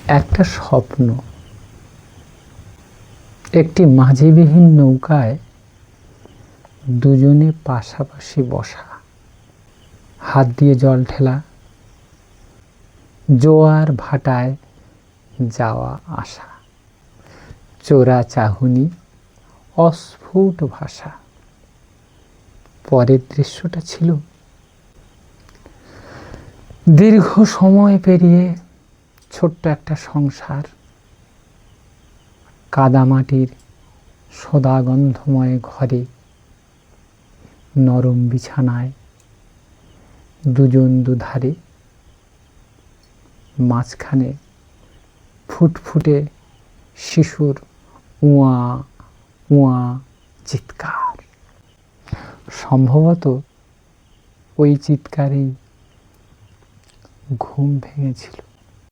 একটা স্বপ্ন, একটি মাঝিবিহীন নৌকায় দুজনে পাশাপাশি বসা, হাত দিয়ে জল ঠেলা, জোয়ার ভাটায় যাওয়া আসা, চোরা চাহুনি, অস্ফুট ভাষা। পরের দৃশ্যটা ছিল দীর্ঘ সময় পেরিয়ে ছোট্ট একটা সংসার, কাদামাটির সদাগন্ধময় ঘরে, নরম বিছানায়, দুজন দুধারে, মাঝখানে ফুটফুটে শিশুর উয়া উয়া চিৎকার। সম্ভবত ওই চিৎকারেই ঘুম ভেঙেছিল।